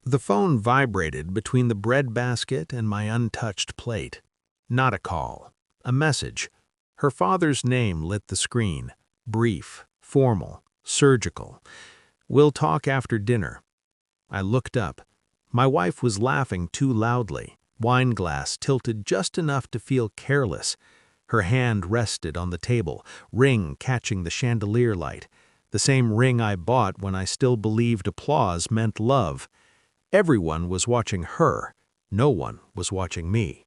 The phone vibrated between the bread basket and my untouched plate. Not a call, a message. Her father's name lit the screen. Brief, formal, surgical. "We'll talk after dinner." I looked up. My wife was laughing too loudly, wine glass tilted just enough to feel careless. Her hand rested on the table, ring catching the chandelier light, the same ring I bought when I still believed applause meant love. Everyone was watching her. No one was watching me.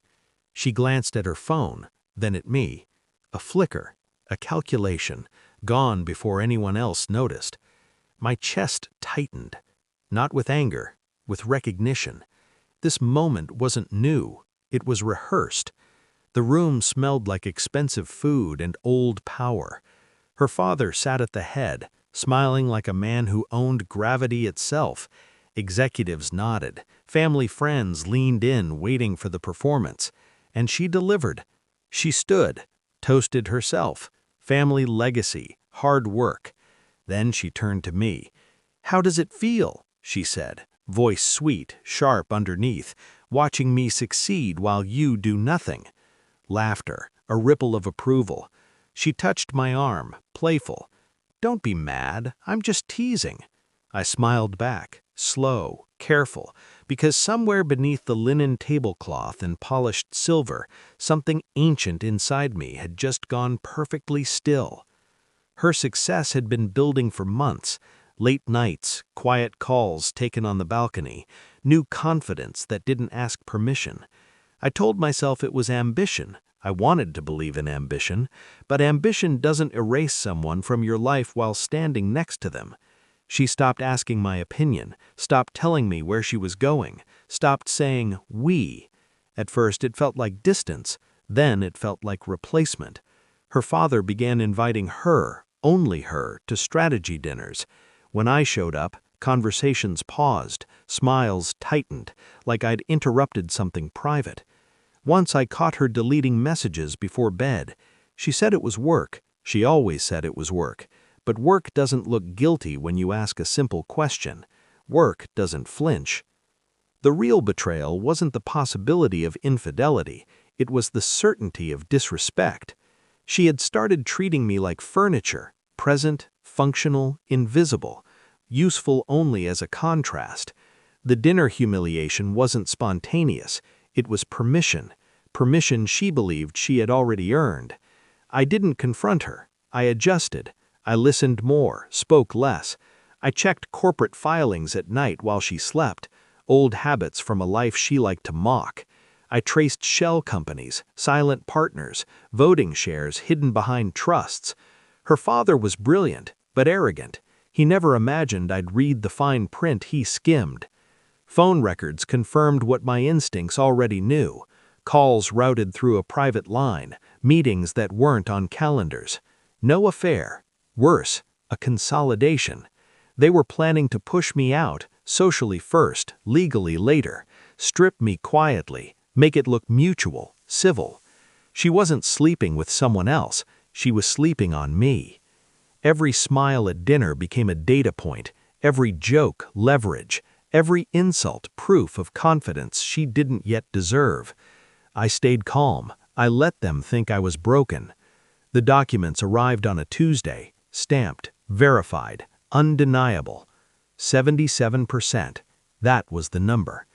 She glanced at her phone, then at me. A flicker, a calculation, gone before anyone else noticed. My chest tightened, not with anger, with recognition. This moment wasn't new, it was rehearsed. The room smelled like expensive food and old power. Her father sat at the head, smiling like a man who owned gravity itself. Executives nodded, family friends leaned in waiting for the performance. And she delivered. She stood, toasted herself, family legacy, hard work. Then she turned to me. "How does it feel?" she said, voice sweet, sharp underneath, "watching me succeed while you do nothing?" Laughter, a ripple of approval. She touched my arm, playful. "Don't be mad, I'm just teasing." I smiled back, slow, careful, because somewhere beneath the linen tablecloth and polished silver, something ancient inside me had just gone perfectly still. Her success had been building for months. Late nights, quiet calls taken on the balcony, new confidence that didn't ask permission. I told myself it was ambition. I wanted to believe in ambition, but ambition doesn't erase someone from your life while standing next to them. She stopped asking my opinion, stopped telling me where she was going, stopped saying "we." At first it felt like distance, then it felt like replacement. Her father began inviting her, only her, to strategy dinners. When I showed up, conversations paused, smiles tightened, like I'd interrupted something private. Once I caught her deleting messages before bed. She said it was work. She always said it was work. But work doesn't look guilty when you ask a simple question. Work doesn't flinch. The real betrayal wasn't the possibility of infidelity, it was the certainty of disrespect. She had started treating me like furniture, present, functional, invisible, useful only as a contrast. The dinner humiliation wasn't spontaneous, it was permission she believed she had already earned. I didn't confront her, I adjusted. I listened more, spoke less. I checked corporate filings at night while she slept, old habits from a life she liked to mock. I traced shell companies, silent partners, voting shares hidden behind trusts. Her father was brilliant, but arrogant. He never imagined I'd read the fine print he skimmed. Phone records confirmed what my instincts already knew. Calls routed through a private line, meetings that weren't on calendars. No affair. Worse, a consolidation. They were planning to push me out, socially first, legally later, strip me quietly, make it look mutual, civil. She wasn't sleeping with someone else, she was sleeping on me. Every smile at dinner became a data point, every joke leverage, every insult proof of confidence she didn't yet deserve. I stayed calm, I let them think I was broken. The documents arrived on a Tuesday. Stamped, verified, undeniable. 77%. That was the number.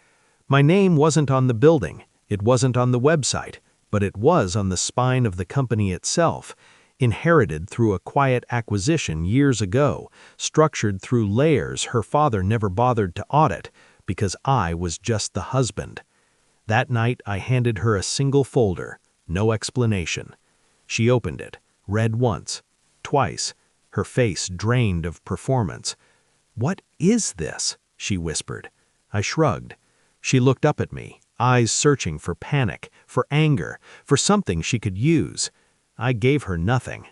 My name wasn't on the building, it wasn't on the website, but it was on the spine of the company itself, inherited through a quiet acquisition years ago, structured through layers her father never bothered to audit, because I was just the husband. That night I handed her a single folder, no explanation. She opened it, read once, twice, her face drained of performance. "What is this?" she whispered. I shrugged. She looked up at me, eyes searching for panic, for anger, for something she could use. I gave her nothing.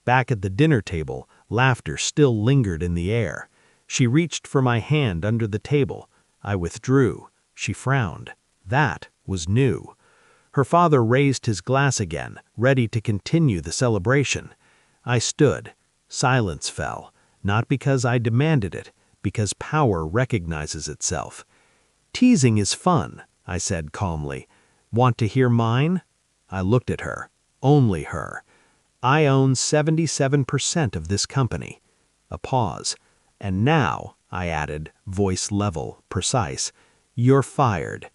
Back at the dinner table, laughter still lingered in the air. She reached for my hand under the table. I withdrew. She frowned. That was new. Her father raised his glass again, ready to continue the celebration. I stood. Silence fell, not because I demanded it, because power recognizes itself. Teasing is fun, I said calmly. Want to hear mine? I looked at her. Only her. I own 77% of this company. A pause. And now, I added, voice level, precise, you're fired.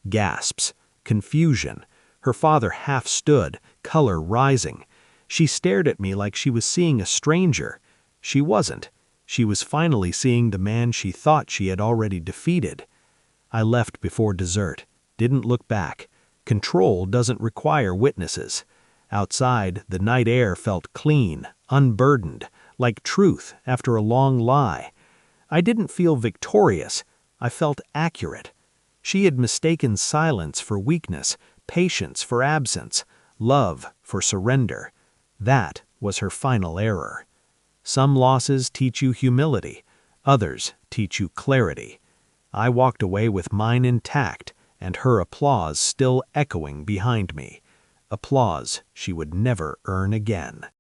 Gasps. Confusion. Her father half stood, color rising. She stared at me like she was seeing a stranger. She wasn't. She was finally seeing the man she thought she had already defeated. I left before dessert. Didn't look back. Control doesn't require witnesses. Outside, the night air felt clean, unburdened, like truth after a long lie. I didn't feel victorious. I felt accurate. She had mistaken silence for weakness, patience for absence, love for surrender. That was her final error. Some losses teach you humility. Others teach you clarity. I walked away with mine intact and her applause still echoing behind me. Applause she would never earn again.